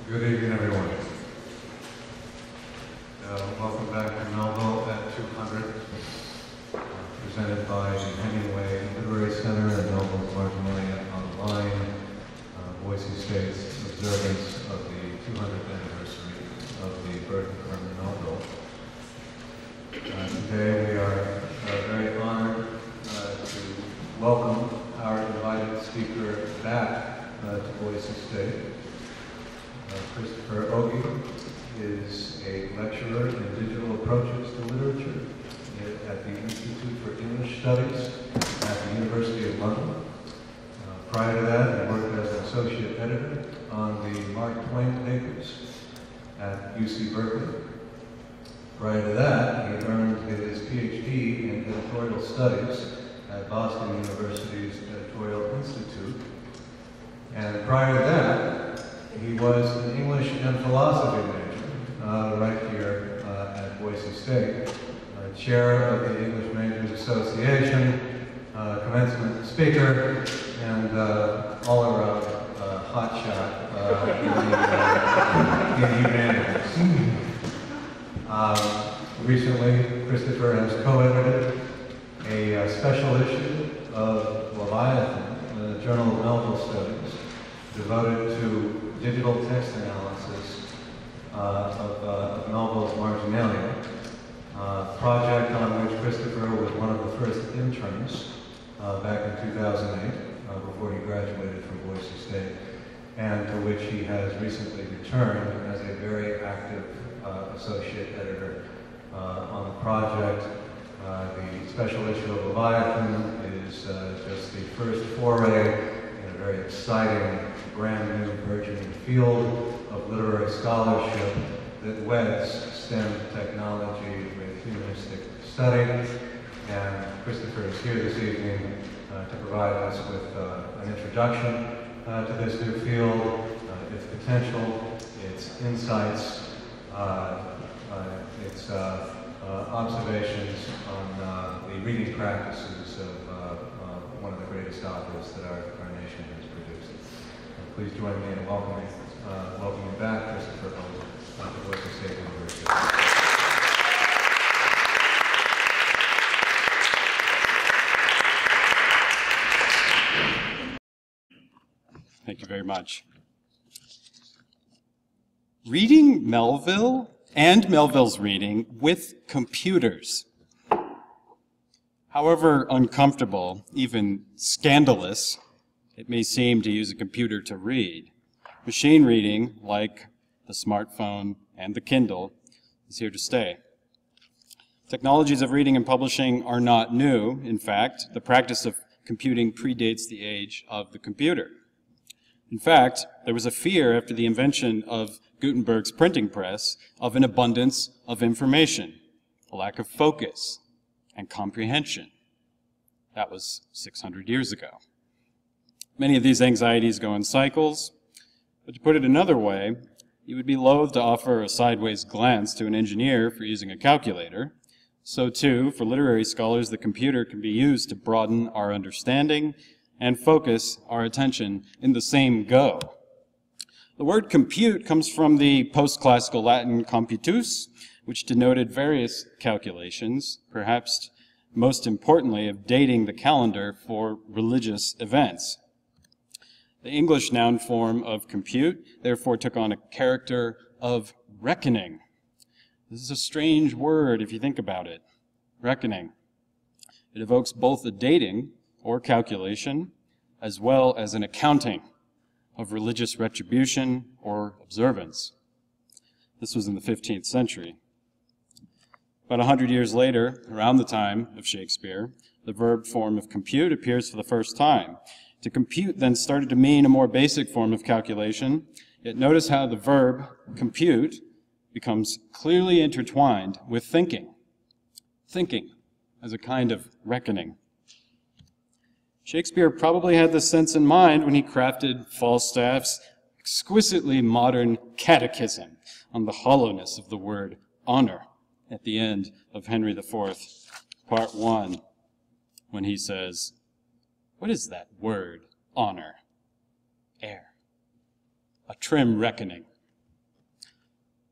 Good evening, everyone. Welcome back to Melville at 200, presented by the Hemingway Literary Center and Melville's Marginalia Online, Boise State's observance of the 200th anniversary of the birth of Herman Melville. Today we are very honored to welcome our invited speaker back to Boise State. Christopher Ohge is a lecturer in digital approaches to literature at the Institute for English Studies at the University of London. Prior to that, he worked as an associate editor on the Mark Twain papers at UC Berkeley. Prior to that, he earned his PhD in editorial studies at Boston University's Editorial Institute. And prior to that, he was an English and philosophy major right here at Boise State, chair of the English Majors Association, commencement speaker, and all-around hotshot in humanities. Recently, Christopher has co-edited a special issue of Leviathan, the Journal of Melville Studies, devoted to digital text analysis of Melville's Marginalia, project on which Christopher was one of the first interns back in 2008, before he graduated from Boise State, and to which he has recently returned as a very active associate editor on the project. The special issue of Leviathan is just the first foray in a very exciting, brand new burgeoning field of literary scholarship that weds STEM technology with humanistic study. And Christopher is here this evening to provide us with an introduction to this new field, its potential, its insights, its observations on the reading practices of one of the greatest authors that our nation has produced. Please join me in welcoming back Christopher Ohge to Boise State University. Thank you very much. Reading Melville and Melville's reading with computers. However uncomfortable, even scandalous, it may seem to use a computer to read, machine reading, like the smartphone and the Kindle, is here to stay. Technologies of reading and publishing are not new. In fact, the practice of computing predates the age of the computer. In fact, there was a fear after the invention of Gutenberg's printing press of an abundance of information, a lack of focus and comprehension. That was 600 years ago. Many of these anxieties go in cycles, but to put it another way, you would be loath to offer a sideways glance to an engineer for using a calculator. So too, for literary scholars, the computer can be used to broaden our understanding and focus our attention in the same go. The word compute comes from the post-classical Latin computus, which denoted various calculations, perhaps most importantly of dating the calendar for religious events. The English noun form of compute therefore took on a character of reckoning. This is a strange word if you think about it, reckoning. It evokes both a dating or calculation as well as an accounting of religious retribution or observance. This was in the 15th century. About 100 years later, around the time of Shakespeare, the verb form of compute appears for the first time. To compute then started to mean a more basic form of calculation, yet notice how the verb compute becomes clearly intertwined with thinking. Thinking as a kind of reckoning. Shakespeare probably had this sense in mind when he crafted Falstaff's exquisitely modern catechism on the hollowness of the word honor at the end of Henry IV, Part 1, when he says, "What is that word, honor? Air. A trim reckoning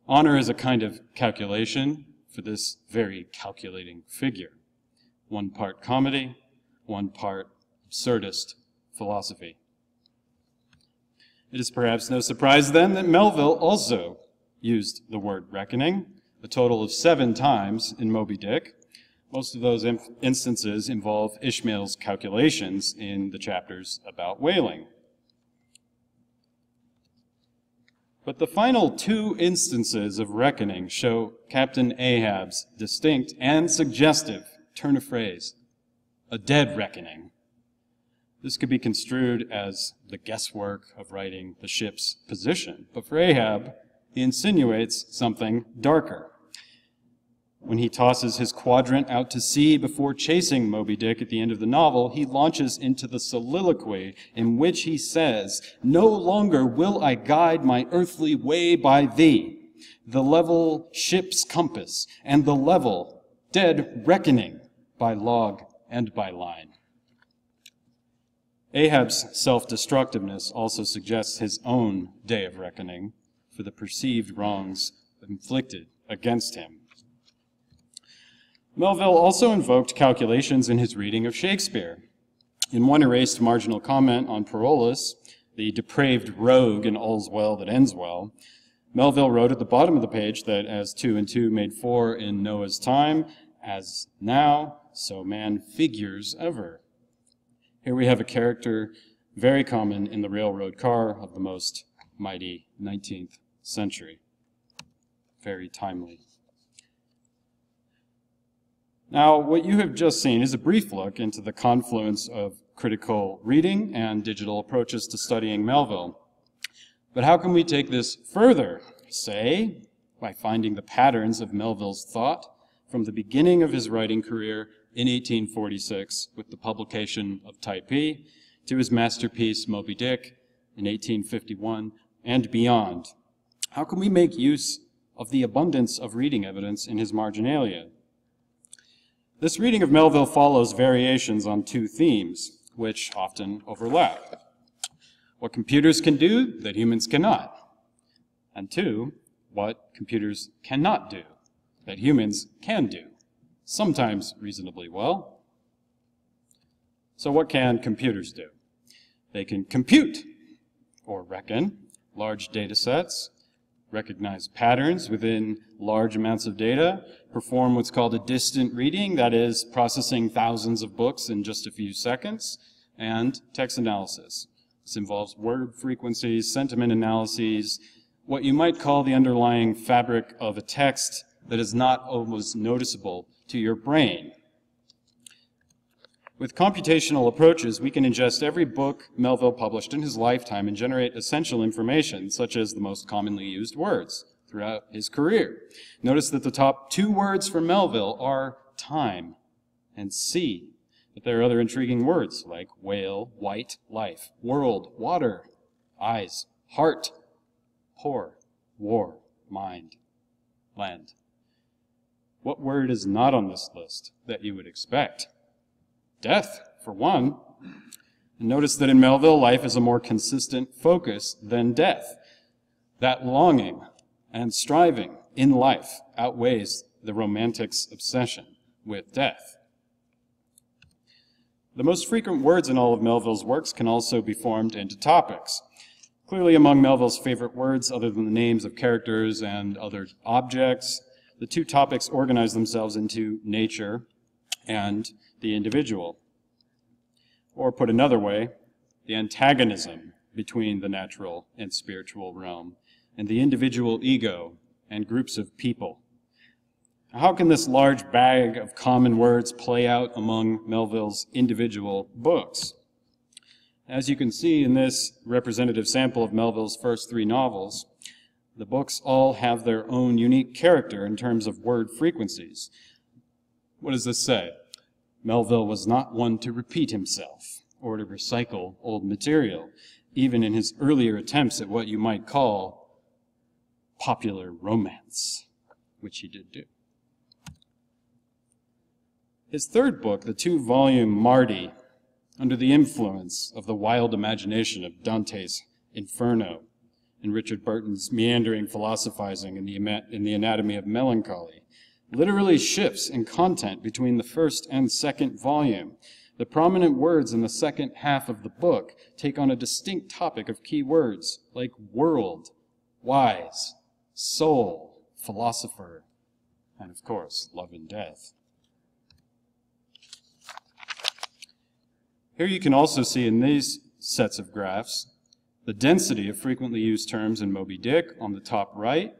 Honor is a kind of calculation for this very calculating figure. 1 part comedy, 1 part absurdist philosophy. It is perhaps no surprise then that Melville also used the word reckoning a total of 7 times in Moby Dick. Most of those instances involve Ishmael's calculations in the chapters about whaling. But the final 2 instances of reckoning show Captain Ahab's distinct and suggestive turn of phrase, a dead reckoning. This could be construed as the guesswork of writing the ship's position, but for Ahab, he insinuates something darker. When he tosses his quadrant out to sea before chasing Moby Dick at the end of the novel, he launches into the soliloquy in which he says, "No longer will I guide my earthly way by thee, the level ship's compass, and the level, dead reckoning by log and by line." Ahab's self-destructiveness also suggests his own day of reckoning for the perceived wrongs inflicted against him. Melville also invoked calculations in his reading of Shakespeare. In one erased marginal comment on Parolles, the depraved rogue in All's Well That Ends Well, Melville wrote at the bottom of the page that as 2 and 2 made 4 in Noah's time, as now, so man figures ever. Here we have a character very common in the railroad car of the most mighty 19th century. Very timely. Now, what you have just seen is a brief look into the confluence of critical reading and digital approaches to studying Melville. But how can we take this further? Say, by finding the patterns of Melville's thought from the beginning of his writing career in 1846 with the publication of Typee to his masterpiece Moby Dick in 1851 and beyond. How can we make use of the abundance of reading evidence in his Marginalia? This reading of Melville follows variations on 2 themes, which often overlap. What computers can do that humans cannot. And 2, what computers cannot do that humans can do, sometimes reasonably well. So what can computers do? They can compute, or reckon, large data sets, recognize patterns within large amounts of data, perform what's called a distant reading, that is, processing thousands of books in just a few seconds, and text analysis. This involves word frequencies, sentiment analyses, what you might call the underlying fabric of a text that is not almost noticeable to your brain. With computational approaches, we can ingest every book Melville published in his lifetime and generate essential information, such as the most commonly used words throughout his career. Notice that the top 2 words for Melville are time and sea, but there are other intriguing words like whale, white, life, world, water, eyes, heart, poor, war, mind, land. What word is not on this list that you would expect? Death, for one. And notice that in Melville, life is a more consistent focus than death. That longing and striving in life outweighs the romantic's obsession with death. The most frequent words in all of Melville's works can also be formed into topics. Clearly among Melville's favorite words, other than the names of characters and other objects, the 2 topics organize themselves into nature and the individual. Or put another way, the antagonism between the natural and spiritual realm, and the individual ego and groups of people. How can this large bag of common words play out among Melville's individual books? As you can see in this representative sample of Melville's first 3 novels, the books all have their own unique character in terms of word frequencies. What does this say? Melville was not one to repeat himself or to recycle old material, even in his earlier attempts at what you might call popular romance, which he did do. His 3rd book, the 2-volume Mardi, under the influence of the wild imagination of Dante's Inferno, in Richard Burton's meandering philosophizing in the Anatomy of Melancholy, literally shifts in content between the first and second volume. The prominent words in the second half of the book take on a distinct topic of key words like world, wise, soul, philosopher, and of course, love and death. Here you can also see in these sets of graphs the density of frequently used terms in Moby Dick on the top right.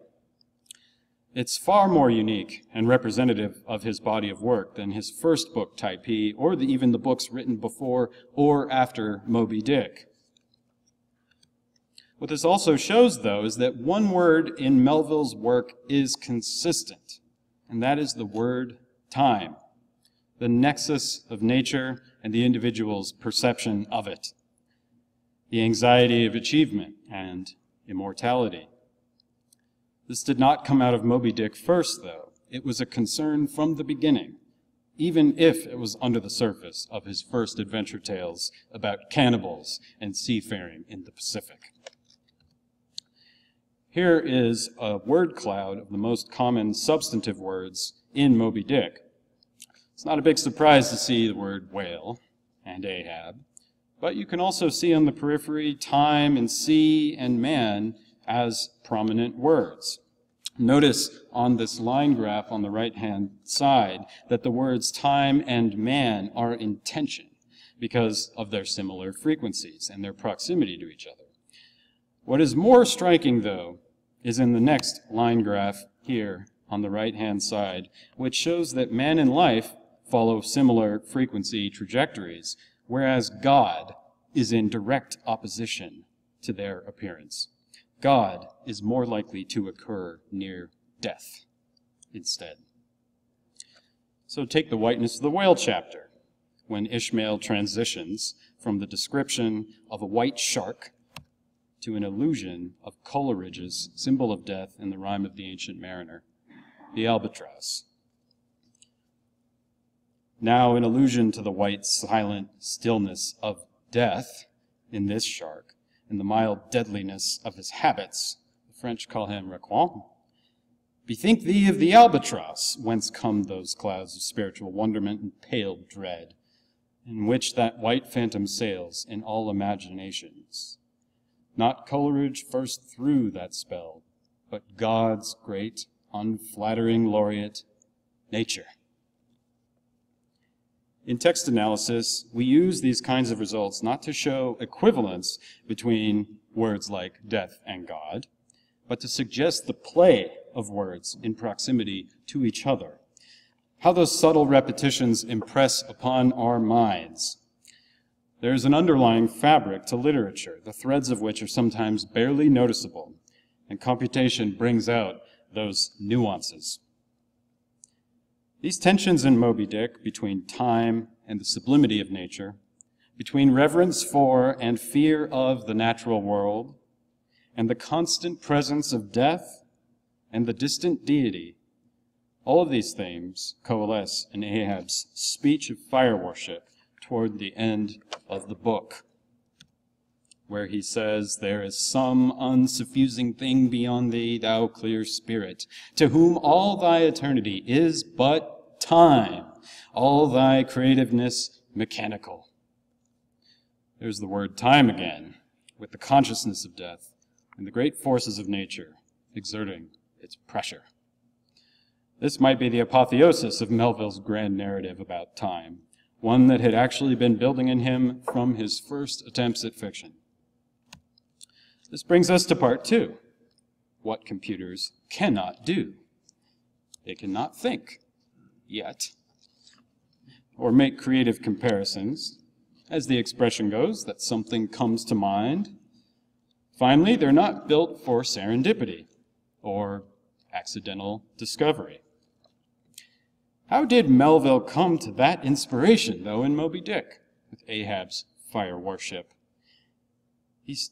It's far more unique and representative of his body of work than his first book, Typee, or even the books written before or after Moby Dick. What this also shows, though, is that one word in Melville's work is consistent, and that is the word time, the nexus of nature and the individual's perception of it, the anxiety of achievement and immortality. This did not come out of Moby Dick first, though. It was a concern from the beginning, even if it was under the surface of his first adventure tales about cannibals and seafaring in the Pacific. Here is a word cloud of the most common substantive words in Moby Dick. It's not a big surprise to see the word whale and Ahab, but you can also see on the periphery time and sea and man as prominent words. Notice on this line graph on the right-hand side that the words time and man are in tension because of their similar frequencies and their proximity to each other. What is more striking, though, is in the next line graph here on the right-hand side, which shows that man and life follow similar frequency trajectories, whereas God is in direct opposition to their appearance. God is more likely to occur near death instead. So take the whiteness of the whale chapter, when Ishmael transitions from the description of a white shark to an illusion of Coleridge's symbol of death in the rhyme of the Ancient Mariner, the albatross. Now an allusion to the white, silent stillness of death in this shark, and the mild deadliness of his habits. The French call him Requin. Bethink thee of the albatross, whence come those clouds of spiritual wonderment and pale dread, in which that white phantom sails in all imaginations. Not Coleridge first threw that spell, but God's great, unflattering laureate, nature. In text analysis, we use these kinds of results not to show equivalence between words like death and God, but to suggest the play of words in proximity to each other, how those subtle repetitions impress upon our minds. There's an underlying fabric to literature, the threads of which are sometimes barely noticeable, and computation brings out those nuances. These tensions in Moby Dick between time and the sublimity of nature, between reverence for and fear of the natural world, and the constant presence of death and the distant deity, all of these themes coalesce in Ahab's speech of fire worship toward the end of the book, where he says, "There is some unsuffusing thing beyond thee, thou clear spirit, to whom all thy eternity is but time, all thy creativeness mechanical." There's the word time again, with the consciousness of death and the great forces of nature exerting its pressure. This might be the apotheosis of Melville's grand narrative about time, one that had actually been building in him from his first attempts at fiction. This brings us to part two, what computers cannot do. They cannot think, yet, or make creative comparisons. As the expression goes, that something comes to mind. Finally, they're not built for serendipity or accidental discovery. How did Melville come to that inspiration, though, in Moby Dick, with Ahab's fire worship?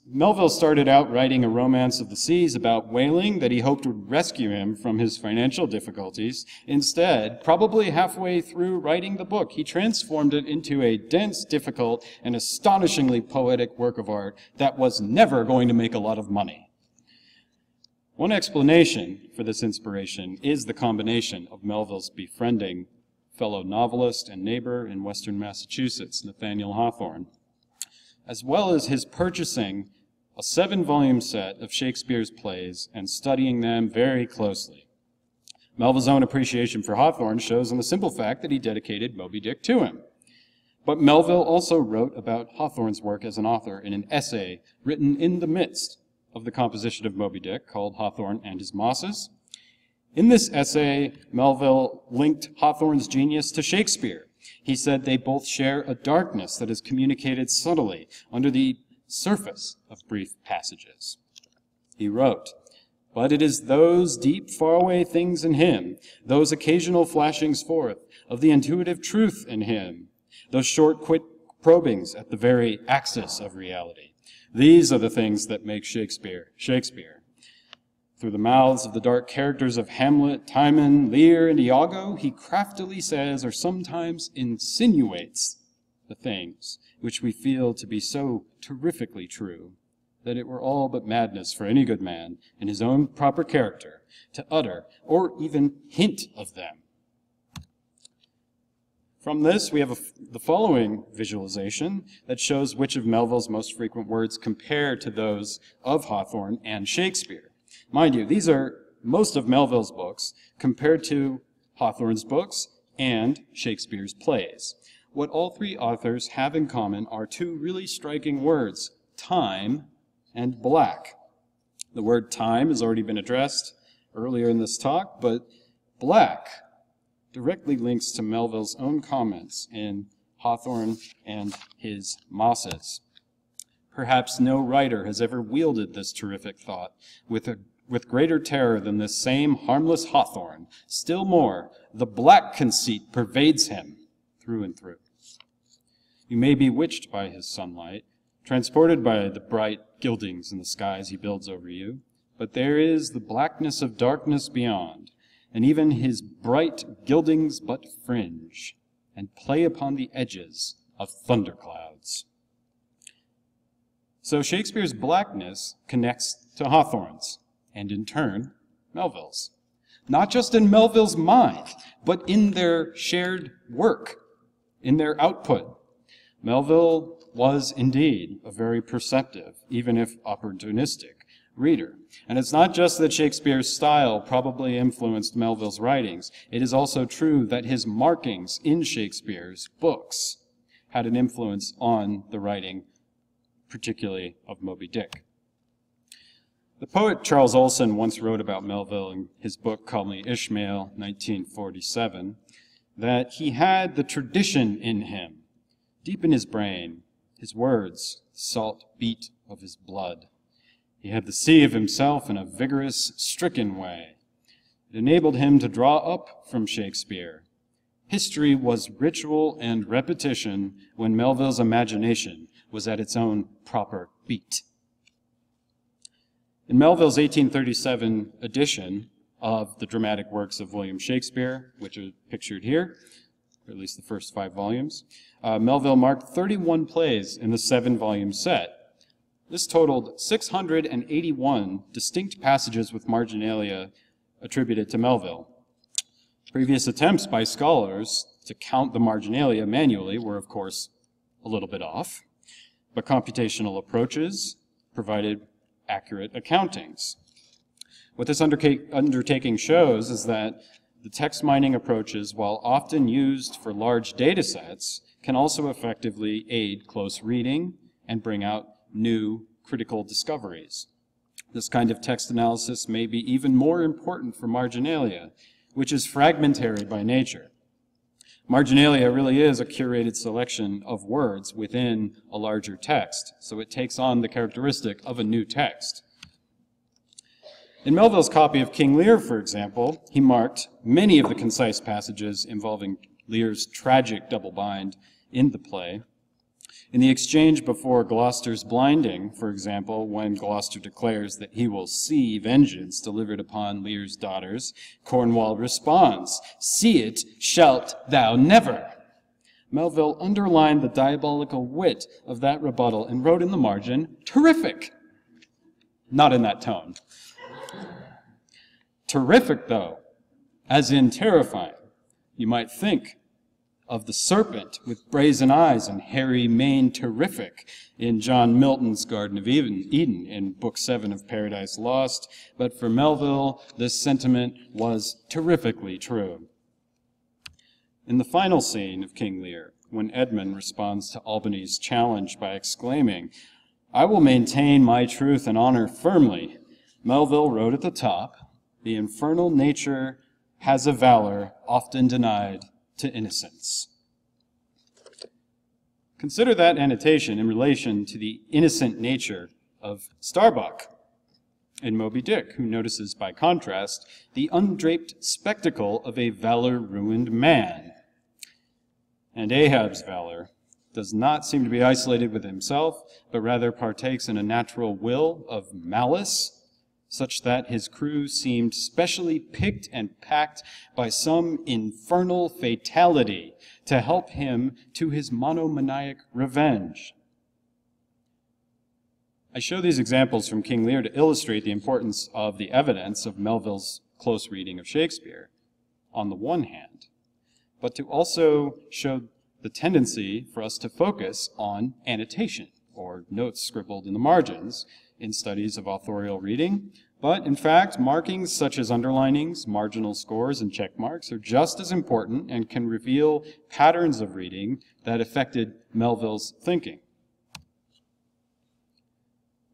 Melville started out writing a romance of the seas about whaling that he hoped would rescue him from his financial difficulties. Instead, probably halfway through writing the book, he transformed it into a dense, difficult, and astonishingly poetic work of art that was never going to make a lot of money. One explanation for this inspiration is the combination of Melville's befriending fellow novelist and neighbor in Western Massachusetts, Nathaniel Hawthorne, as well as his purchasing a 7-volume set of Shakespeare's plays and studying them very closely. Melville's own appreciation for Hawthorne shows in the simple fact that he dedicated Moby Dick to him. But Melville also wrote about Hawthorne's work as an author in an essay written in the midst of the composition of Moby Dick called Hawthorne and His Mosses. In this essay, Melville linked Hawthorne's genius to Shakespeare. He said they both share a darkness that is communicated subtly under the surface of brief passages. He wrote, "But it is those deep, faraway things in him, those occasional flashings forth of the intuitive truth in him, those short, quick probings at the very axis of reality. These are the things that make Shakespeare, Shakespeare. Through the mouths of the dark characters of Hamlet, Timon, Lear, and Iago, he craftily says or sometimes insinuates the things which we feel to be so terrifically true that it were all but madness for any good man in his own proper character to utter or even hint of them." From this, we have the following visualization that shows which of Melville's most frequent words compare to those of Hawthorne and Shakespeare. Mind you, these are most of Melville's books compared to Hawthorne's books and Shakespeare's plays. What all three authors have in common are two really striking words, time and black. The word time has already been addressed earlier in this talk, but black directly links to Melville's own comments in Hawthorne and His Mosses. Perhaps no writer has ever wielded this terrific thought with greater terror than this same harmless Hawthorne. Still more, the black conceit pervades him through and through. You may be bewitched by his sunlight, transported by the bright gildings in the skies he builds over you, but there is the blackness of darkness beyond, and even his bright gildings but fringe, and play upon the edges of thunderclouds. So Shakespeare's blackness connects to Hawthorne's, and in turn, Melville's. Not just in Melville's mind, but in their shared work, in their output. Melville was indeed a very perceptive, even if opportunistic, reader. And it's not just that Shakespeare's style probably influenced Melville's writings. It is also true that his markings in Shakespeare's books had an influence on the writing, particularly of Moby Dick. The poet Charles Olsen once wrote about Melville in his book Call Me Ishmael, 1947, that he had the tradition in him, deep in his brain, his words, the salt beat of his blood. He had the sea of himself in a vigorous, stricken way. It enabled him to draw up from Shakespeare. History was ritual and repetition when Melville's imagination was at its own proper beat. In Melville's 1837 edition of the dramatic works of William Shakespeare, which are pictured here, or at least the first 5 volumes, Melville marked 31 plays in the 7-volume set. This totaled 681 distinct passages with marginalia attributed to Melville. Previous attempts by scholars to count the marginalia manually were, of course, a little bit off, but computational approaches provided accurate accountings. What this undertaking shows is that the text mining approaches, while often used for large data sets, can also effectively aid close reading and bring out new critical discoveries. This kind of text analysis may be even more important for marginalia, which is fragmentary by nature. Marginalia really is a curated selection of words within a larger text, so it takes on the characteristic of a new text. In Melville's copy of King Lear, for example, he marked many of the concise passages involving Lear's tragic double bind in the play. In the exchange before Gloucester's blinding, for example, when Gloucester declares that he will see vengeance delivered upon Lear's daughters, Cornwall responds, "See it shalt thou never." Melville underlined the diabolical wit of that rebuttal and wrote in the margin, "Terrific." Not in that tone. Terrific, though, as in terrifying. You might think of the serpent with brazen eyes and hairy mane, terrific, in John Milton's Garden of Eden in Book 7 of Paradise Lost. But for Melville, this sentiment was terrifically true. In the final scene of King Lear, when Edmund responds to Albany's challenge by exclaiming, "I will maintain my truth and honor firmly," Melville wrote at the top, "The infernal nature has a valor often denied to innocence." Consider that annotation in relation to the innocent nature of Starbuck in Moby Dick, who notices, by contrast, the undraped spectacle of a valor-ruined man. And Ahab's valor does not seem to be isolated with himself, but rather partakes in a natural will of malice, such that his crew seemed specially picked and packed by some infernal fatality to help him to his monomaniac revenge. I show these examples from King Lear to illustrate the importance of the evidence of Melville's close reading of Shakespeare, on the one hand, but to also show the tendency for us to focus on annotation, or notes scribbled in the margins, in studies of authorial reading. But in fact, markings such as underlinings, marginal scores, and check marks are just as important and can reveal patterns of reading that affected Melville's thinking.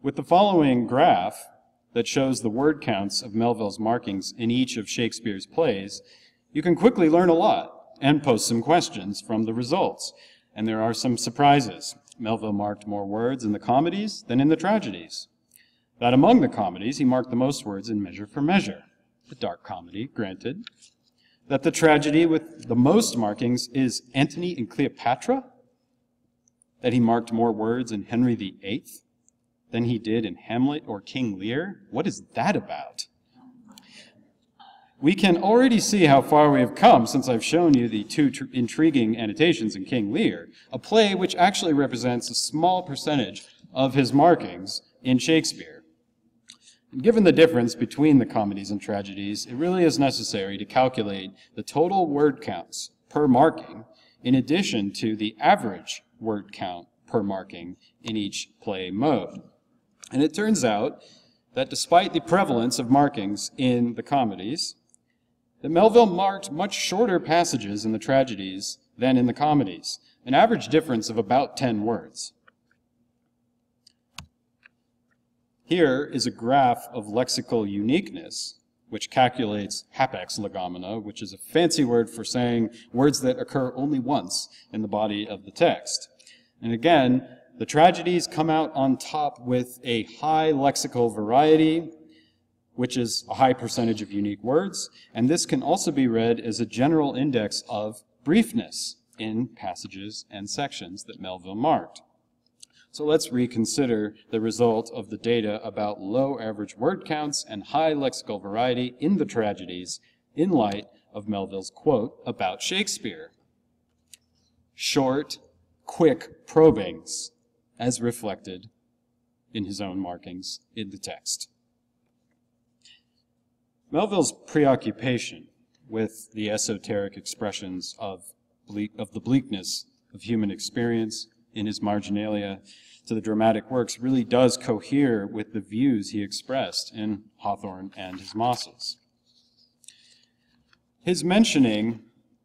With the following graph that shows the word counts of Melville's markings in each of Shakespeare's plays, you can quickly learn a lot and pose some questions from the results. And there are some surprises. Melville marked more words in the comedies than in the tragedies. That among the comedies, he marked the most words in Measure for Measure, a dark comedy, granted. That the tragedy with the most markings is Antony and Cleopatra. That he marked more words in Henry VIII than he did in Hamlet or King Lear. What is that about? We can already see how far we have come since I've shown you the two intriguing annotations in King Lear, a play which actually represents a small percentage of his markings in Shakespeare. And given the difference between the comedies and tragedies, it really is necessary to calculate the total word counts per marking in addition to the average word count per marking in each play mode. And it turns out that despite the prevalence of markings in the comedies, that Melville marked much shorter passages in the tragedies than in the comedies, an average difference of about 10 words. Here is a graph of lexical uniqueness, which calculates hapax legomena, which is a fancy word for saying words that occur only once in the body of the text. And again, the tragedies come out on top with a high lexical variety, which is a high percentage of unique words, and this can also be read as a general index of briefness in passages and sections that Melville marked. So let's reconsider the result of the data about low average word counts and high lexical variety in the tragedies in light of Melville's quote about Shakespeare. Short, quick probings, as reflected in his own markings in the text. Melville's preoccupation with the esoteric expressions of the bleakness of human experience in his Marginalia to the dramatic works really does cohere with the views he expressed in Hawthorne and his Mosses. His mentioning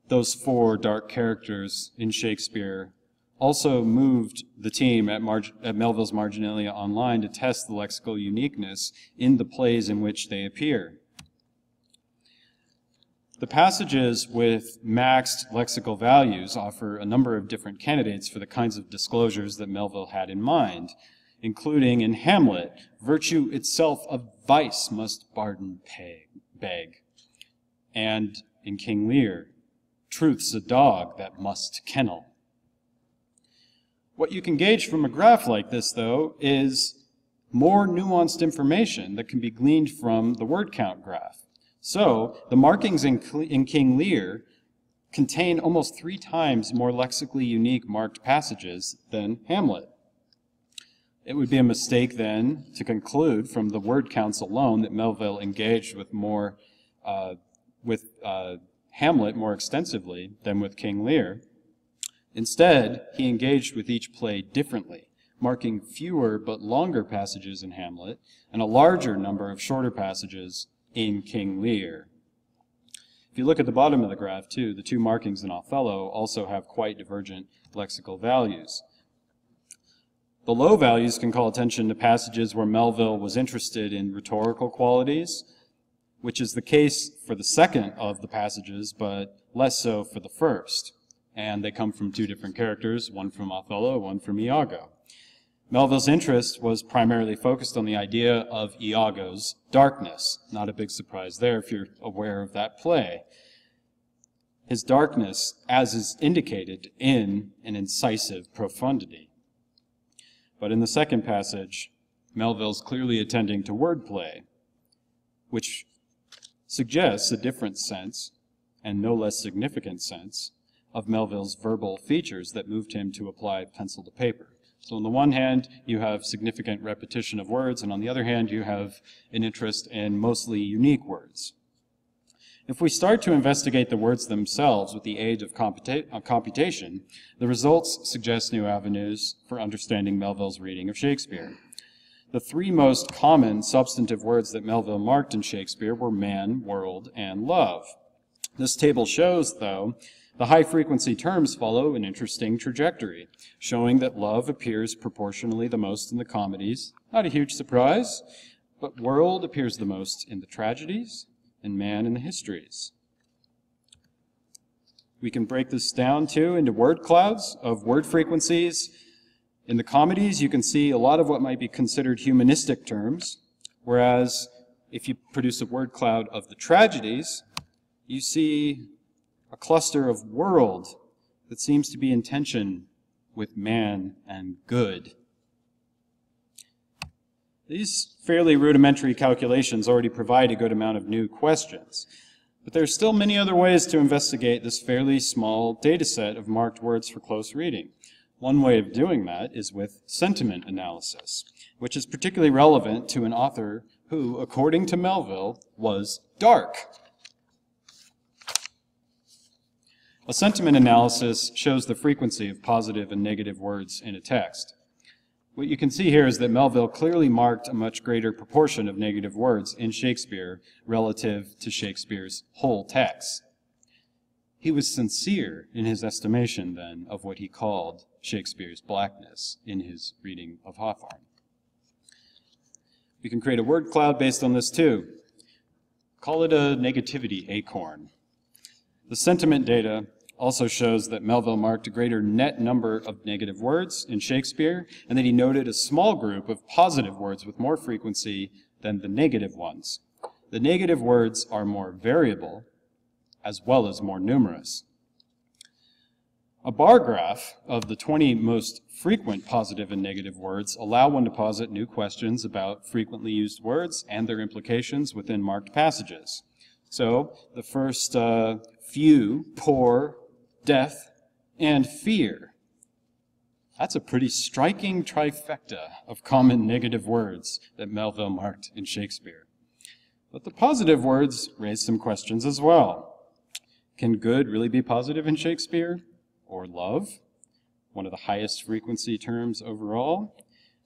those four dark characters in Shakespeare also moved the team at Melville's Marginalia Online to test the lexical uniqueness in the plays in which they appear. The passages with maxed lexical values offer a number of different candidates for the kinds of disclosures that Melville had in mind, including in Hamlet, virtue itself of vice must pardon beg, and in King Lear, truth's a dog that must kennel. What you can gauge from a graph like this, though, is more nuanced information that can be gleaned from the word count graph. So, the markings in King Lear contain almost 3 times more lexically unique marked passages than Hamlet. It would be a mistake, then, to conclude from the word counts alone that Melville engaged with more with Hamlet more extensively than with King Lear. Instead, he engaged with each play differently, marking fewer but longer passages in Hamlet and a larger number of shorter passages in King Lear. If you look at the bottom of the graph, too, the two markings in Othello also have quite divergent lexical values. The low values can call attention to passages where Melville was interested in rhetorical qualities, which is the case for the second of the passages, but less so for the first. And they come from two different characters, one from Othello, one from Iago. Melville's interest was primarily focused on the idea of Iago's darkness. Not a big surprise there if you're aware of that play. His darkness, as is indicated in an incisive profundity. But in the second passage, Melville's clearly attending to wordplay, which suggests a different sense, and no less significant sense, of Melville's verbal features that moved him to apply pencil to paper. So on the one hand, you have significant repetition of words, and on the other hand, you have an interest in mostly unique words. If we start to investigate the words themselves with the aid of computation, the results suggest new avenues for understanding Melville's reading of Shakespeare. The three most common substantive words that Melville marked in Shakespeare were man, world, and love. This table shows, though, the high-frequency terms follow an interesting trajectory, showing that love appears proportionally the most in the comedies. Not a huge surprise, but world appears the most in the tragedies, and man in the histories. We can break this down, too, into word clouds of word frequencies. In the comedies, you can see a lot of what might be considered humanistic terms, whereas if you produce a word cloud of the tragedies, you see a cluster of world that seems to be in tension with man and good. These fairly rudimentary calculations already provide a good amount of new questions, but there are still many other ways to investigate this fairly small data set of marked words for close reading. One way of doing that is with sentiment analysis, which is particularly relevant to an author who, according to Melville, was dark. A sentiment analysis shows the frequency of positive and negative words in a text. What you can see here is that Melville clearly marked a much greater proportion of negative words in Shakespeare relative to Shakespeare's whole text. He was sincere in his estimation, then, of what he called Shakespeare's blackness in his reading of Hawthorne. We can create a word cloud based on this, too. Call it a negativity acorn. The sentiment data also shows that Melville marked a greater net number of negative words in Shakespeare, and that he noted a small group of positive words with more frequency than the negative ones. The negative words are more variable, as well as more numerous. A bar graph of the 20 most frequent positive and negative words allow one to posit new questions about frequently used words and their implications within marked passages. So, the first few, poor, death, and fear. That's a pretty striking trifecta of common negative words that Melville marked in Shakespeare. But the positive words raise some questions as well. Can good really be positive in Shakespeare? Or love? One of the highest frequency terms overall?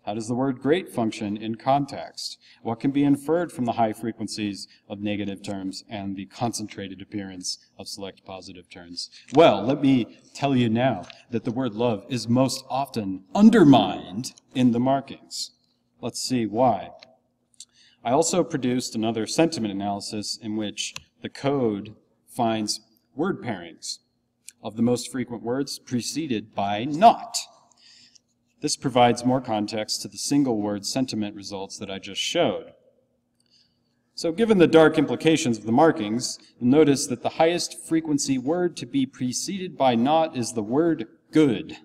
How does the word great function in context? What can be inferred from the high frequencies of negative terms and the concentrated appearance of select positive terms? Well, let me tell you now that the word love is most often undermined in the markings. Let's see why. I also produced another sentiment analysis in which the code finds word pairings of the most frequent words preceded by not. This provides more context to the single word sentiment results that I just showed. So given the dark implications of the markings, you'll notice that the highest frequency word to be preceded by not is the word good.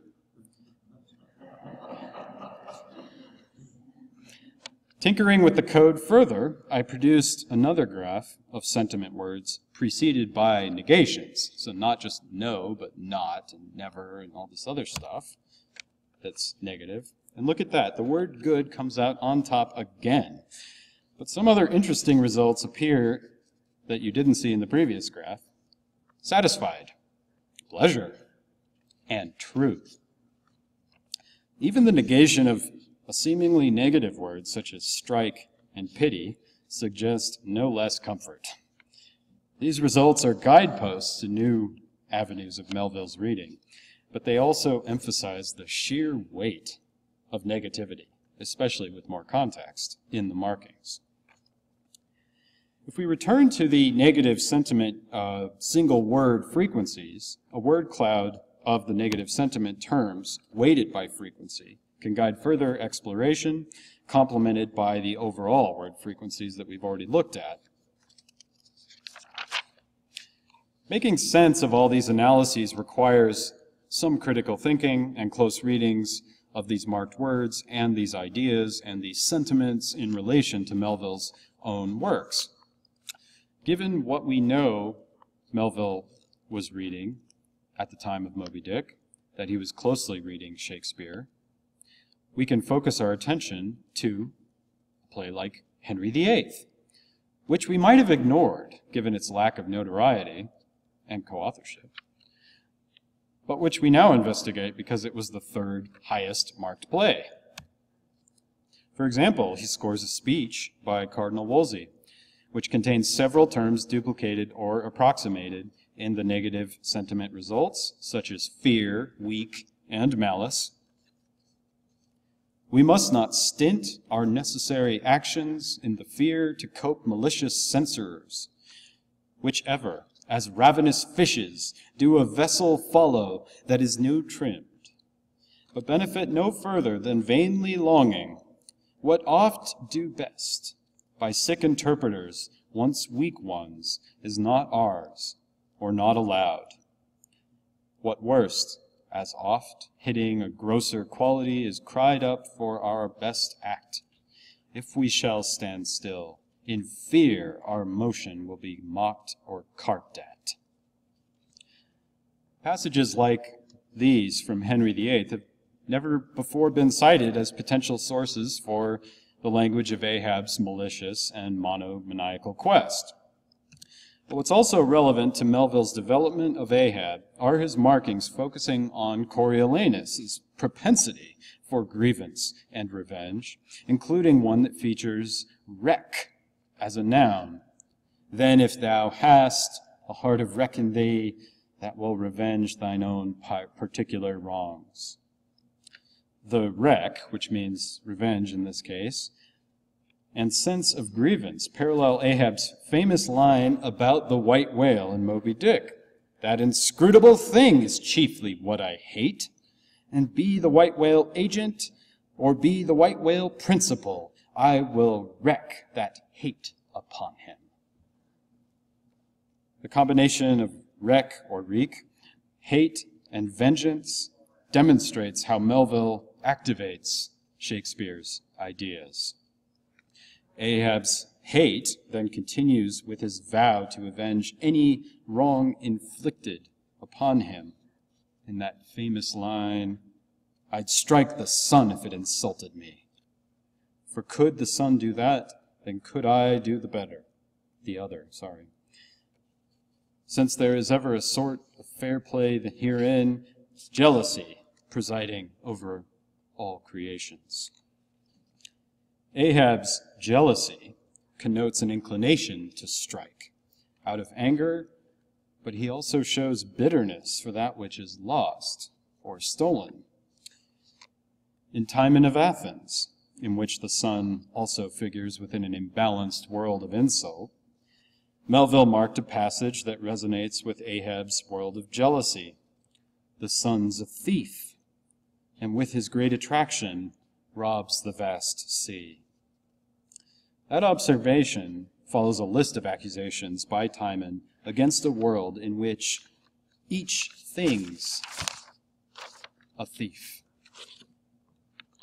Tinkering with the code further, I produced another graph of sentiment words preceded by negations. So not just no, but not and never and all this other stuff that's negative. And look at that, the word good comes out on top again. But some other interesting results appear that you didn't see in the previous graph: satisfied, pleasure, and truth. Even the negation of a seemingly negative word such as strike and pity suggests no less comfort. These results are guideposts to new avenues of Melville's reading, but they also emphasize the sheer weight of negativity, especially with more context in the markings. If we return to the negative sentiment single word frequencies, a word cloud of the negative sentiment terms weighted by frequency can guide further exploration, complemented by the overall word frequencies that we've already looked at. Making sense of all these analyses requires some critical thinking and close readings of these marked words and these ideas and these sentiments in relation to Melville's own works. Given what we know Melville was reading at the time of Moby Dick, that he was closely reading Shakespeare, we can focus our attention to a play like Henry VIII, which we might have ignored given its lack of notoriety and co-authorship, but which we now investigate because it was the third highest marked play. For example, he scores a speech by Cardinal Wolsey, which contains several terms duplicated or approximated in the negative sentiment results, such as fear, weak, and malice. We must not stint our necessary actions in the fear to cope malicious censurers, whichever, as ravenous fishes, do a vessel follow that is new trimmed, but benefit no further than vainly longing, what oft do best, by sick interpreters, once weak ones, is not ours, or not allowed. What worst, as oft hitting a grosser quality, is cried up for our best act. If we shall stand still, in fear our motion will be mocked or carped at. Passages like these from Henry VIII have never before been cited as potential sources for the language of Ahab's malicious and monomaniacal quest. But what's also relevant to Melville's development of Ahab are his markings focusing on Coriolanus' propensity for grievance and revenge, including one that features wreck as a noun. Then if thou hast a heart of wreck in thee, that will revenge thine own particular wrongs. The wreck, which means revenge in this case, and sense of grievance parallel Ahab's famous line about the white whale in Moby Dick. That inscrutable thing is chiefly what I hate, and be the white whale agent, or be the white whale principal, I will wreak that hate upon him. The combination of wreck or wreak, hate, and vengeance demonstrates how Melville activates Shakespeare's ideas. Ahab's hate then continues with his vow to avenge any wrong inflicted upon him in that famous line, I'd strike the sun if it insulted me. For could the sun do that, then could I do the other. Since there is ever a sort of fair play herein, jealousy presiding over all creations. Ahab's jealousy connotes an inclination to strike out of anger, but he also shows bitterness for that which is lost or stolen. In Timon of Athens, in which the sun also figures within an imbalanced world of insult, Melville marked a passage that resonates with Ahab's world of jealousy. The sun's a thief, and with his great attraction robs the vast sea. That observation follows a list of accusations by Timon against a world in which each thing's a thief.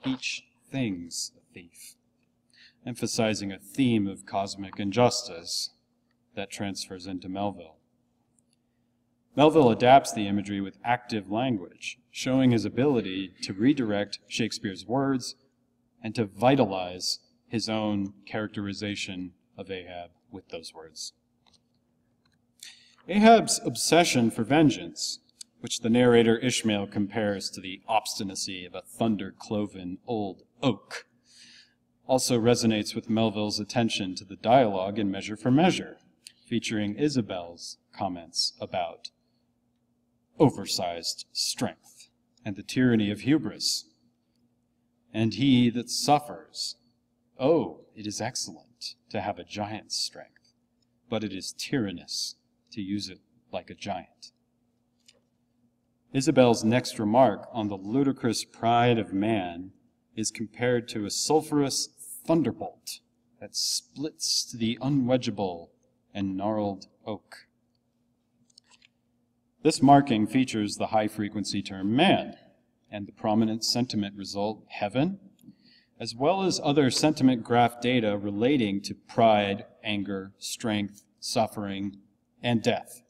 Each thing's a thief, emphasizing a theme of cosmic injustice that transfers into Melville. Melville adapts the imagery with active language, showing his ability to redirect Shakespeare's words and to vitalize his own characterization of Ahab with those words. Ahab's obsession for vengeance, which the narrator Ishmael compares to the obstinacy of a thunder-cloven old oak, also resonates with Melville's attention to the dialogue in Measure for Measure, featuring Isabel's comments about oversized strength and the tyranny of hubris. And he that suffers, oh, it is excellent to have a giant's strength, but it is tyrannous to use it like a giant. Isabel's next remark on the ludicrous pride of man is compared to a sulphurous thunderbolt that splits to the unwedgeable and gnarled oak. This marking features the high-frequency term man and the prominent sentiment result heaven, as well as other sentiment graph data relating to pride, anger, strength, suffering, and death.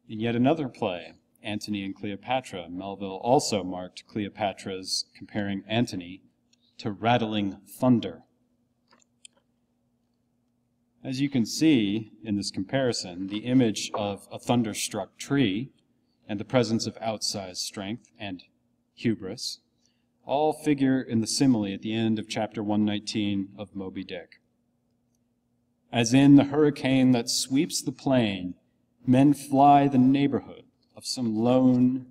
In yet another play, Antony and Cleopatra, Melville also marked Cleopatra's comparing Antony to rattling thunder. As you can see in this comparison, the image of a thunderstruck tree and the presence of outsized strength and hubris all figure in the simile at the end of chapter 119 of Moby Dick. As in the hurricane that sweeps the plain, men fly the neighborhood of some lone,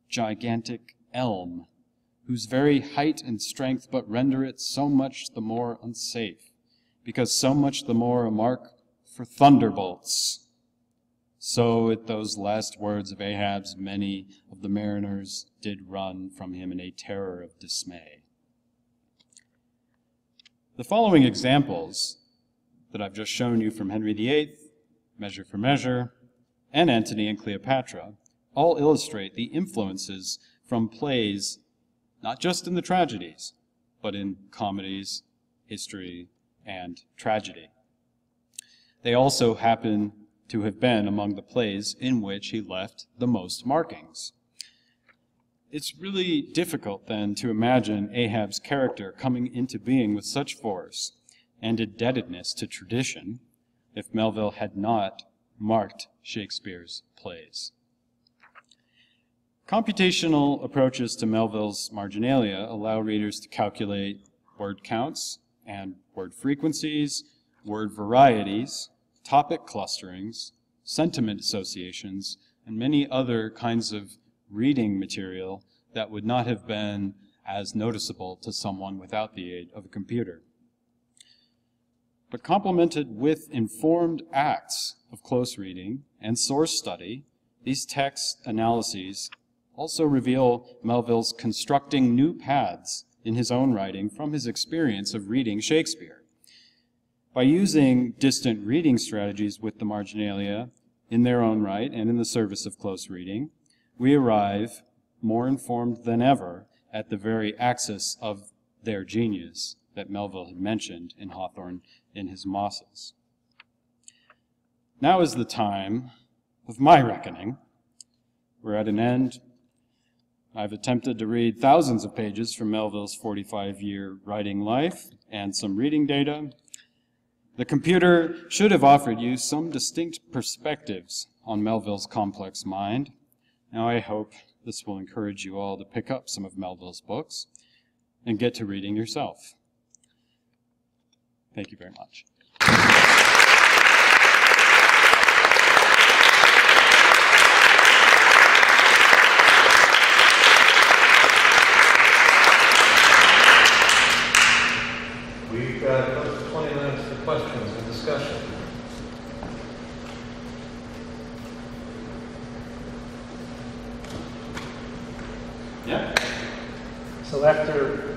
gigantic elm, whose very height and strength but render it so much the more unsafe, because so much the more a mark for thunderbolts. So at those last words of Ahab's, many of the mariners did run from him in a terror of dismay. The following examples that I've just shown you from Henry VIII, Measure for Measure, and Antony and Cleopatra all illustrate the influences from plays, not just in the tragedies, but in comedies, history, and tragedy. They also happen to have been among the plays in which he left the most markings. It's really difficult then to imagine Ahab's character coming into being with such force and indebtedness to tradition if Melville had not marked Shakespeare's plays. Computational approaches to Melville's Marginalia allow readers to calculate word counts and word frequencies, word varieties, topic clusterings, sentiment associations, and many other kinds of reading material that would not have been as noticeable to someone without the aid of a computer. But complemented with informed acts of close reading and source study, these text analyses also reveal Melville's constructing new paths in his own writing from his experience of reading Shakespeare. By using distant reading strategies with the Marginalia in their own right and in the service of close reading, we arrive, more informed than ever, at the very axis of their genius that Melville had mentioned in Hawthorne in his Mosses. Now is the time of my reckoning. We're at an end. I've attempted to read thousands of pages from Melville's 45-year writing life and some reading data. The computer should have offered you some distinct perspectives on Melville's complex mind. Now I hope this will encourage you all to pick up some of Melville's books and get to reading yourself. Thank you very much. We've got close to 20 minutes for questions and discussion. Yeah. So after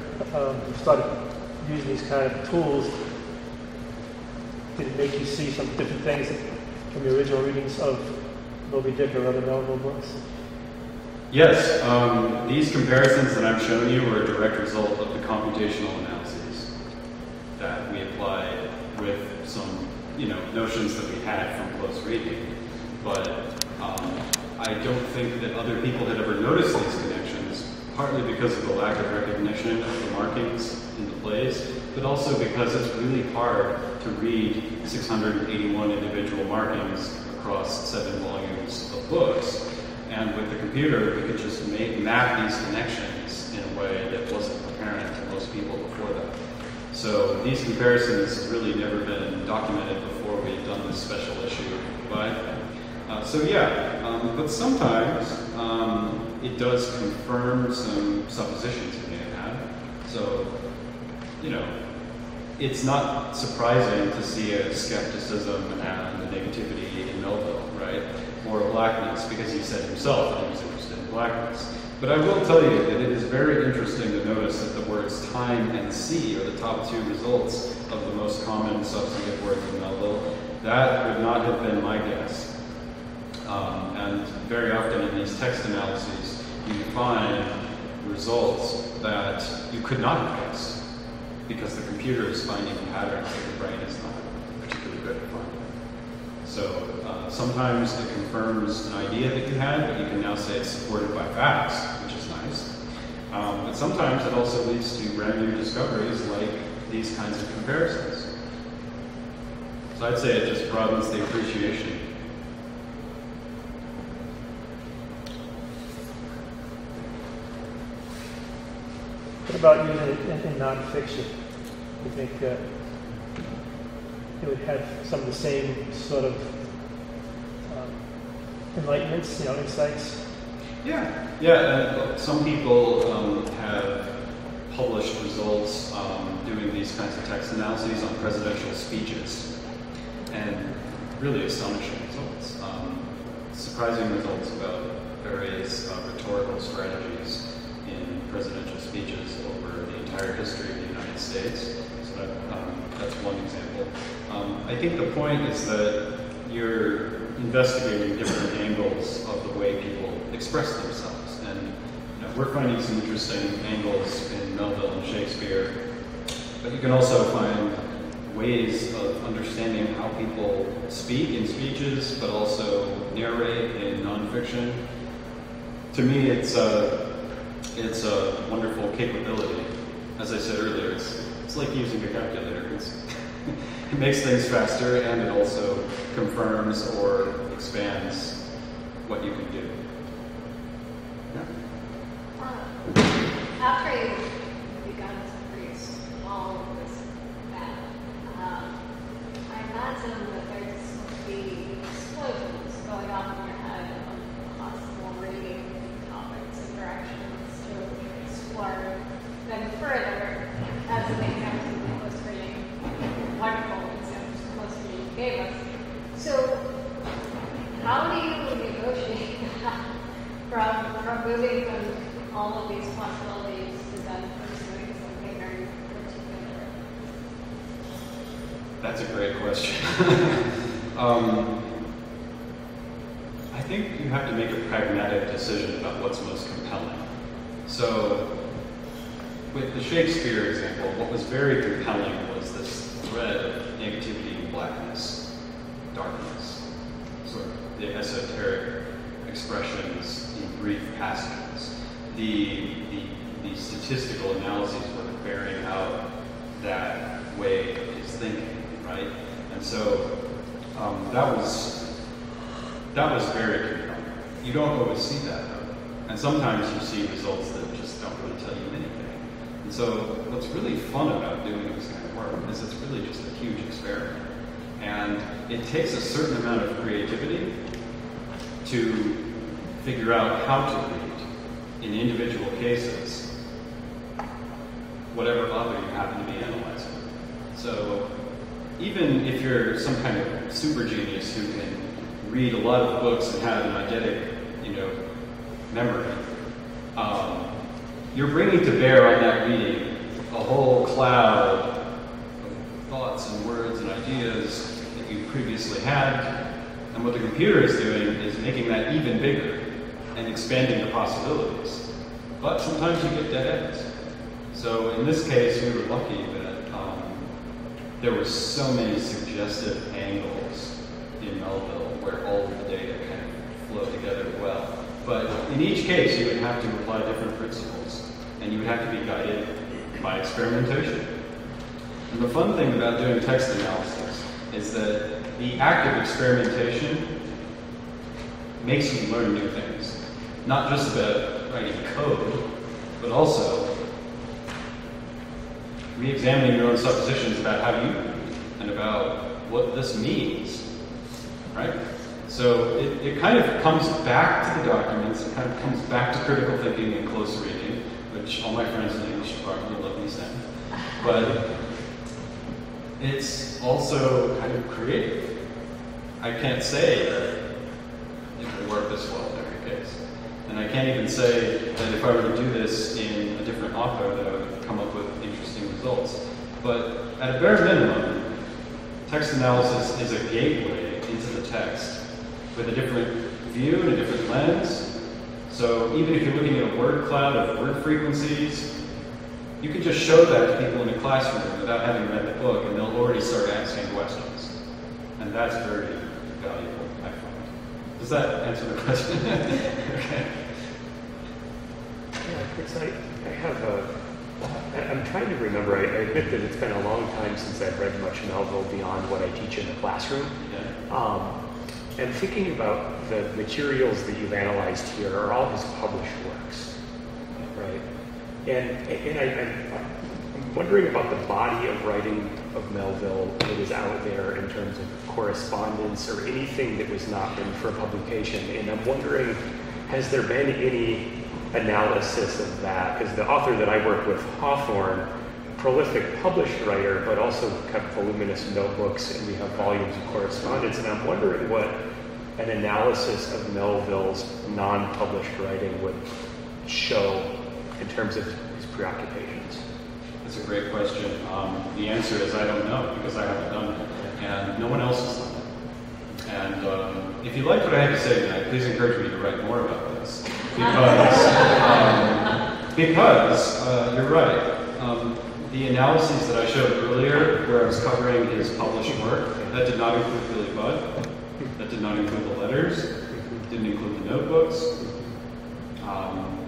you started using these kind of tools, did it make you see some different things from your original readings of Moby Dick or other Melville books? Yes, these comparisons that I'm showing you are a direct result of the computational analyses that we applied with some, notions that we had from close reading. But I don't think that other people had ever noticed these connections, partly because of the lack of recognition of the markings in the plays, but also because it's really hard to read 681 individual markings across 7 volumes of books. And with the computer, we could just map these connections in a way that wasn't apparent to most people before that. So these comparisons have really never been documented before we've done this special issue. But but sometimes it does confirm some suppositions you may have had. So, it's not surprising to see a skepticism and a negativity in Melville, right? Or a blackness, because he said himself that he was interested in blackness. But I will tell you that it is very interesting to notice that the words time and sea are the top 2 results of the most common substantive words in Melville. That would not have been my guess. And very often in these text analyses, you find results that you could not have guessed, because the computer is finding patterns that the brain is not particularly good at finding. So sometimes it confirms an idea that you had, but you can now say it's supported by facts, which is nice. But sometimes it also leads to brand new discoveries like these kinds of comparisons. So I'd say it just broadens the appreciation. What about using it in nonfiction? You think it would have some of the same sort of enlightenments, insights? Yeah. Some people have published results doing these kinds of text analyses on presidential speeches, and really astonishing results. Surprising results about various rhetorical strategies in presidential speeches over the entire history of the United States. So that's one example. I think the point is that you're investigating different angles of the way people express themselves. And we're finding some interesting angles in Melville and Shakespeare, but you can also find ways of understanding how people speak in speeches, but also narrate in nonfiction. To me, it's a wonderful capability. As I said earlier, it's like using a calculator. It makes things faster, and it also confirms or expands what you can do. After you've begun to produce all of this data, I imagine that there's supposed to be explosions going off in your head of possible rating topics and directions to explore them further, as an example of the post-reading, wonderful examples of post-reading you gave us. So how do you negotiate from moving from all of these possibilities to then pursuing something very particular? That's a great question. I think you have to make a pragmatic decision about what's most compelling. So, with the Shakespeare example, what was very compelling was this thread of negativity and blackness, darkness, sort of the esoteric expressions in brief passages. The statistical analyses were bearing out that way of his thinking, right? And so that was very compelling. You don't always see that, though. And sometimes you see results that just don't really tell you anything. And so what's really fun about doing this kind of work is it's really just a huge experiment. And it takes a certain amount of creativity to figure out how to read, in individual cases, whatever author you happen to be analyzing. So even if you're some kind of super genius who can read a lot of books and have an eidetic, memory, you're bringing to bear on that reading a whole cloud of thoughts and words and ideas that you previously had. And what the computer is doing is making that even bigger and expanding the possibilities. But sometimes you get dead ends. So in this case, we were lucky that there were so many suggestive angles in Melville where all of the data kind of flow together well. But in each case, you would have to apply different principles, and you would have to be guided by experimentation. And the fun thing about doing text analysis is that the act of experimentation makes you learn new things. Not just about writing code, but also re-examining your own suppositions about how you read and about what this means, right? So it kind of comes back to the documents, it kind of comes back to critical thinking and close reading, which all my friends in the English department will love me saying. But it's also kind of creative. I can't say that it will work this well in every case. And I can't even say that if I were to do this in a different author that I would come up with interesting results. But at a bare minimum, text analysis is a gateway into the text with a different view and a different lens. So even if you're looking at a word cloud of word frequencies, you can just show that to people in a classroom without having read the book, and they'll already start asking questions. And that's very valuable, I find. Does that answer the question? Okay. Yeah, Chris, I have I'm trying to remember, I admit that it's been a long time since I've read much Melville beyond what I teach in the classroom. Yeah. And thinking about the materials that you've analyzed here are all his published works, right? And I'm wondering about the body of writing of Melville that is out there in terms of correspondence or anything that was not written for publication. And I'm wondering, has there been any analysis of that? Because the author that I work with, Hawthorne, prolific published writer, but also kept voluminous notebooks, and we have volumes of correspondence. And I'm wondering what an analysis of Melville's non-published writing would show in terms of his preoccupations. That's a great question. The answer is I don't know, because I haven't done it, and no one else has done it. And if you like what I had to say tonight, please encourage me to write more about this, because you're right. The analyses that I showed earlier, where I was covering his published work, that did not include Billy Budd, that did not include the letters, didn't include the notebooks,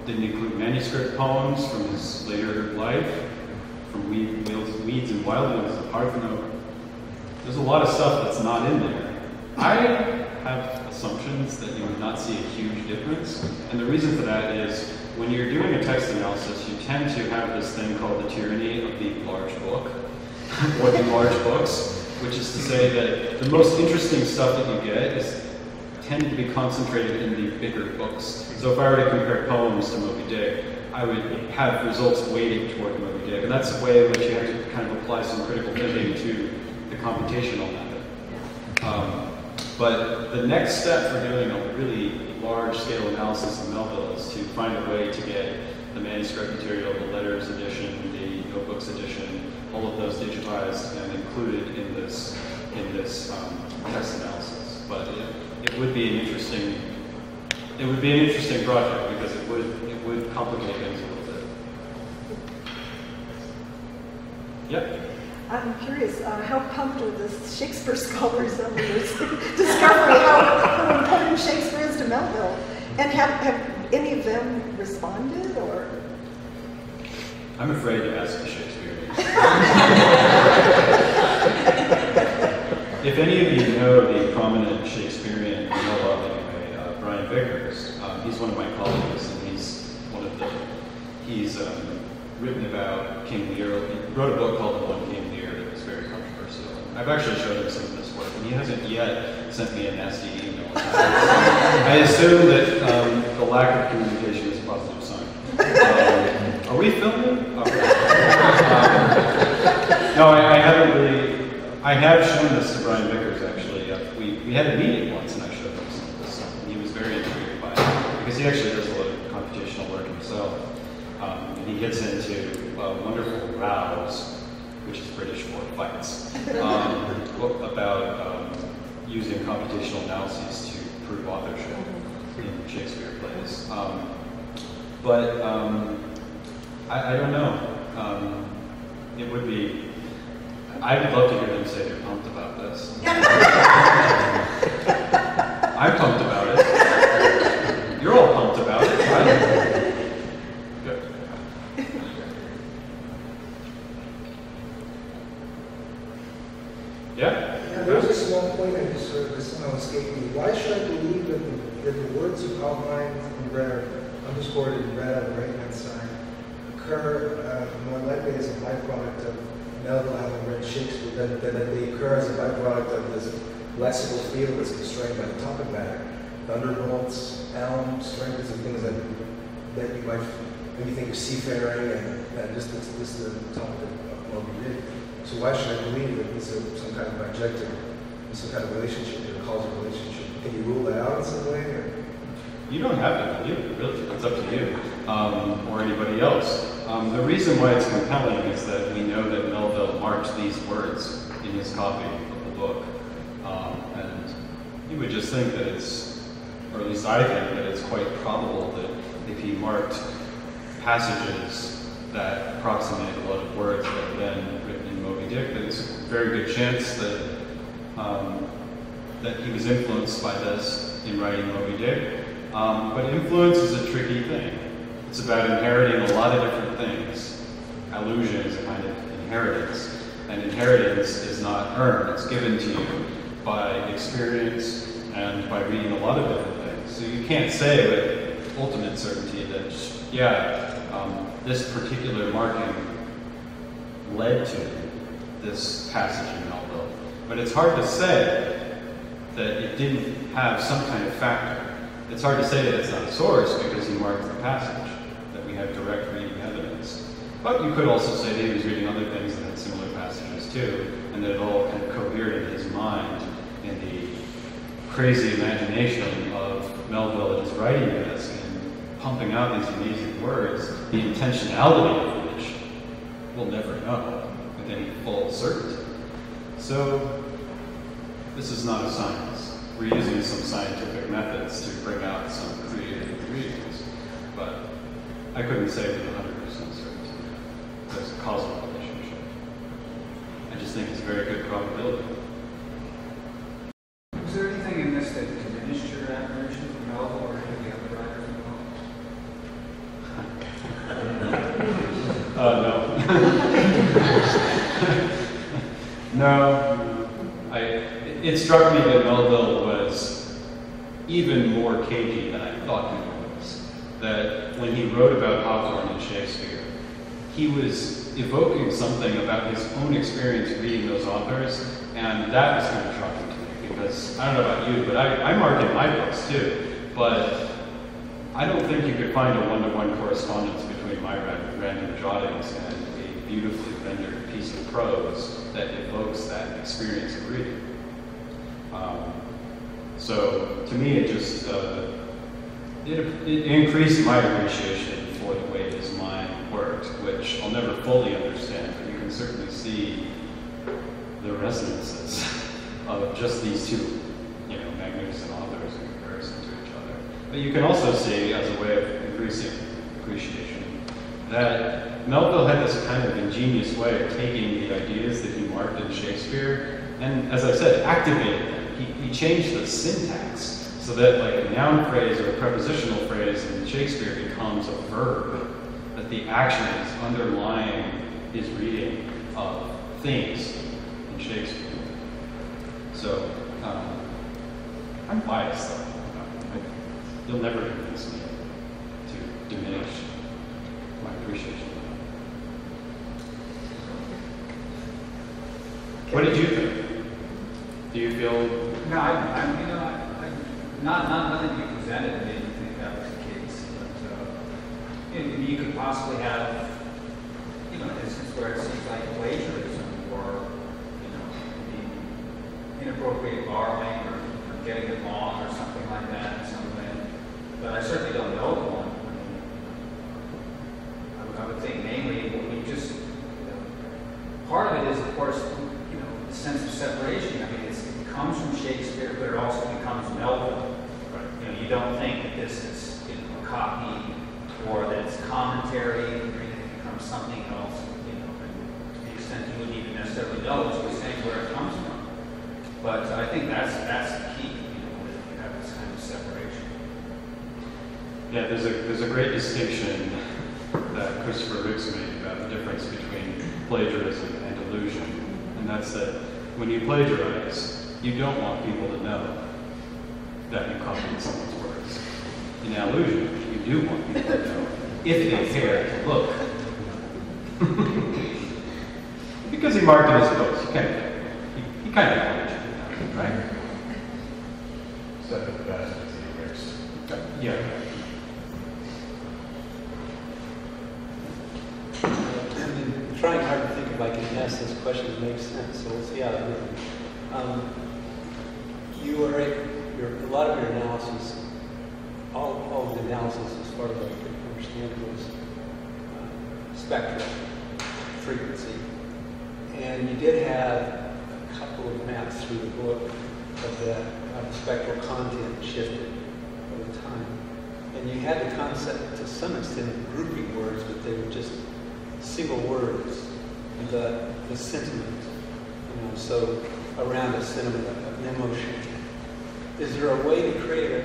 didn't include manuscript poems from his later life, from Weeds and Wildlands, the Parthenope. There's a lot of stuff that's not in there. I have assumptions that you would not see a huge difference, and the reason for that is when you're doing a text analysis, you tend to have this thing called the tyranny of the large book, or the large books, which is to say that the most interesting stuff that you get is tended to be concentrated in the bigger books. So if I were to compare poems to Moby Dick, I would have results weighted toward Moby Dick, and that's a way in which you have to kind of apply some critical thinking to the computational method. But the next step for doing a really large-scale analysis of Melville is to find a way to get the manuscript material, the letters edition, the notebooks edition, all of those digitized and included in this text analysis. But it would be an interesting project because it would complicate things a little bit. Yep. I'm curious, how pumped are the Shakespeare scholars over this discovery how important Shakespeare is to Melville? And have any of them responded, or? I'm afraid to ask the Shakespeareans. If any of you know the prominent Shakespearean, anyway, Brian Vickers, he's one of my colleagues, and he's written about King Lear. He wrote a book called The One King Lear that was very controversial. I've actually showed him some of this work, and he hasn't yet sent me a nasty email. I assume that the lack of communication is a positive sign. Are we filming? No, I haven't really. I have shown this to Brian Vickers, actually. We had a meeting once, and I showed him some of this stuff, and he was very intrigued by it, because he actually does a lot of computational work himself. And he gets into wonderful rows, which is British for fights, about using computational analyses to prove authorship in Shakespeare plays. But I don't know. It would be, I would love to hear them say they're pumped about this. I'm pumped about it. You're all pumped about it, right? There's a small point I just heard this somehow escaped me. Why should I believe that the words you outlined in red, underscored in red on the right-hand side, occur more likely as a byproduct of Melville having read Shakespeare than that they occur as a byproduct of this lexical field that's constrained by the topic matter? Thunderbolts, elms, right? These are things that you might maybe think of seafaring and just the topic of Moby Dick. So why should I believe that these are some kind of objective, some kind of relationship or causal relationship? Can you rule that out in some way? Or? You don't have to believe it, really. It's up to you or anybody else. The reason why it's compelling is that we know that Melville marked these words in his copy of the book. And you would just think that it's, or at least I think that it's quite probable that if he marked passages that approximate a lot of words that were then written in Moby Dick, that it's a very good chance that that he was influenced by this in writing Moby Dick. But influence is a tricky thing. It's about inheriting a lot of different things. Allusion is a kind of inheritance, and inheritance is not earned. It's given to you by experience and by reading a lot of different things. So you can't say with ultimate certainty that, this particular marking led to this passage in Melville. But it's hard to say that it didn't have some kind of factor. It's hard to say that it's not a source because he marked the passage, that we have direct reading evidence. But you could also say that he was reading other things that had similar passages too, and that it all kind of cohered in his mind in the crazy imagination of Melville and his writing this and pumping out these amazing words, the intentionality of which we'll never know with any full certainty. So this is not a science. We're using some scientific methods to bring out some creative readings, but I couldn't say with 100% certainty there's a causal relationship. I just think it's a very good probability. Was there anything in this that diminished your admiration for Melville or any of the other writers involved? No. No. It struck me that Melville was even more cagey than I thought he was. That when he wrote about Hawthorne and Shakespeare, he was evoking something about his own experience reading those authors, and that was kind of shocking to me because, I don't know about you, but I mark in my books too, but I don't think you could find a one-to-one correspondence between my random jottings and a beautifully rendered piece of prose that evokes that experience of reading. So to me, it just it increased my appreciation for the way his mind worked, which I'll never fully understand, but you can certainly see the resonances of just these two, magnificent authors in comparison to each other. But you can also see, as a way of increasing appreciation, that Melville had this kind of ingenious way of taking the ideas that he marked in Shakespeare and, as I said, activated them. He changed the syntax so that like a noun phrase or a prepositional phrase in Shakespeare becomes a verb, that the action is underlying his reading of things in Shakespeare. So I'm biased though. You'll never convince me to diminish my appreciation. What did you think? Do you feel? No, nothing you presented made me think that was the case. But you could possibly have, an instance where it seems like plagiarism or, the inappropriate borrowing or getting it wrong or something like that in some way. But I certainly don't know the one. I would think mainly we just, part of it is, of course, the sense of separation. I mean, it comes from Shakespeare, but it also becomes Melville. Right. You don't think that this is a copy or that it's commentary, or it becomes something else. And to the extent you wouldn't even necessarily know, as we're saying, where it comes from. But I think that's the key. You have this kind of separation. Yeah, there's a great distinction that Christopher Ricks made about the difference between plagiarism and illusion, and that's that when you plagiarize, You don't want people to know that you copied someone's words. In allusion, you do want people to know if they care to look. Because he marked in his books, he kind of wanted you to know, right? Except for the bastards he wears. Yeah. I've been trying hard to think if I can ask this question to make sense, so we'll see how it goes. A lot of your analysis, all of the analysis, as far as I can understand, was spectral frequency. And you did have a couple of maps through the book of that spectral content shifted over time. And you had the concept, to some extent, of grouping words, but they were just single words. The sentiment, so around a sentiment, an emotion. Is there a way to create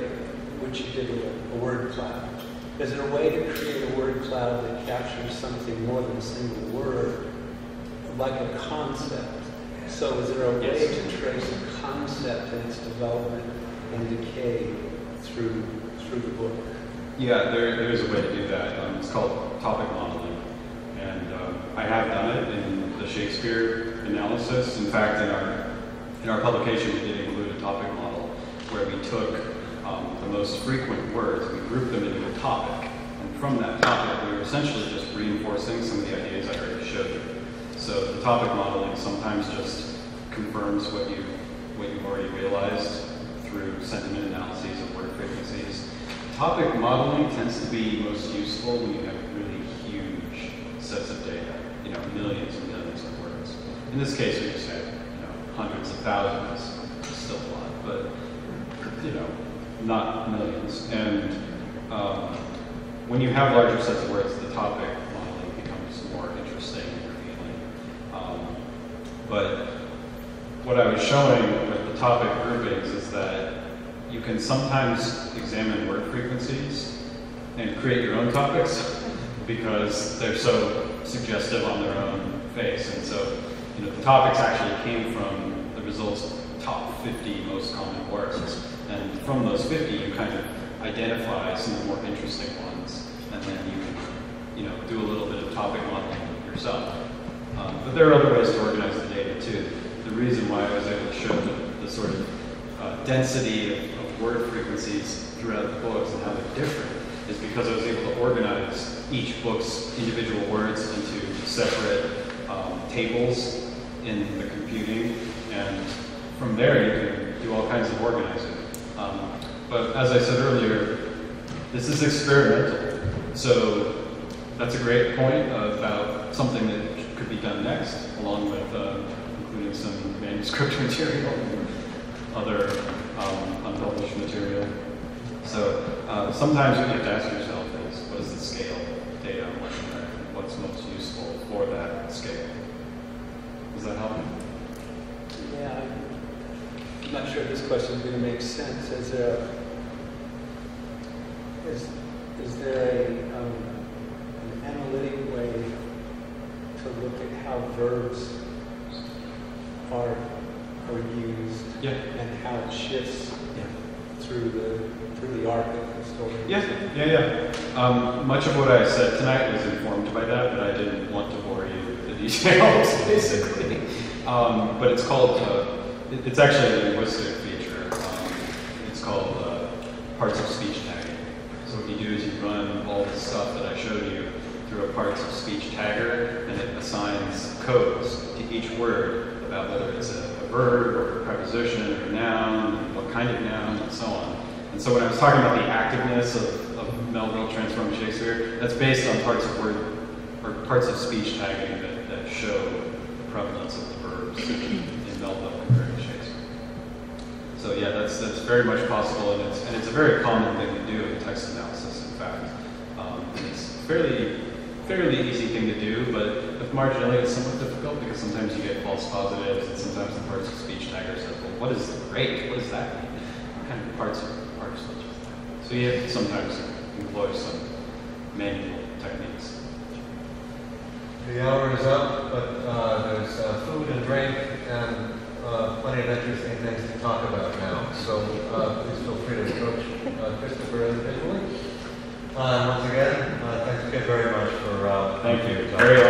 what you did with a word cloud? Is there a way to create a word cloud that captures something more than a single word, like a concept? So is there a way to trace a concept and its development and decay through the book? Yeah, there is a way to do that. It's called topic modeling. And I have done it in the Shakespeare analysis. In fact, in our publication, we did include a topic model where we took the most frequent words, we grouped them into a topic. And from that topic, we were essentially just reinforcing some of the ideas I already showed you. So the topic modeling sometimes just confirms what you've already realized through sentiment analyses of word frequencies. Topic modeling tends to be most useful when you have really huge sets of data, millions and millions of words. In this case, we just had, hundreds of thousands. It's still a lot, but not millions. And when you have larger sets of words, the topic modeling becomes more interesting and revealing. But what I was showing with the topic groupings is that you can sometimes examine word frequencies and create your own topics because they're so suggestive on their own face. And so, the topics actually came from the results top 50 most common words. And from those 50, you kind of identify some of the more interesting ones, and then you can, do a little bit of topic modeling yourself. But there are other ways to organize the data too. The reason why I was able to show the sort of density of word frequencies throughout the books and how they're different is because I was able to organize each book's individual words into separate tables in the computing, and from there you can do all kinds of organizing. But as I said earlier, this is experimental, so that's a great point about something that could be done next, along with including some manuscript material and other unpublished material. So sometimes what you have to ask yourself is, what is the scale of data I'm looking at, and what's most useful for that scale? Does that help? Yeah, I'm not sure if this question is going to make sense. Is there an analytic way to look at how verbs are used and how it shifts through the arc of the story? Yeah. Much of what I said tonight was informed by that, but I didn't want to bore you with the details, basically. But it's called, it's actually a linguistic feature. It's called parts of speech tagging. So what you do is you run all the stuff that I showed you through a parts of speech tagger, and it assigns codes to each word about whether it's a verb or a preposition or a noun, and what kind of noun, and so on. And so when I was talking about the activeness of Melville transforming Shakespeare, that's based on parts of word or parts of speech tagging that show the prevalence of the verbs in Melville compared to Shakespeare. So yeah, that's very much possible, and it's a very common thing to do in text analysis. In fact, and it's a fairly easy thing to do, but with Marginalia it's somewhat difficult because sometimes you get false positives, and sometimes the parts of speech tagger says, well, what is the rate? What does that mean? What kind of parts are such as that? So you have to sometimes employ some manual techniques. The hour is up, but there's food and drink and plenty of interesting things to talk about now. So please feel free to approach Christopher individually. Once again, thanks again very much for Thank you. Very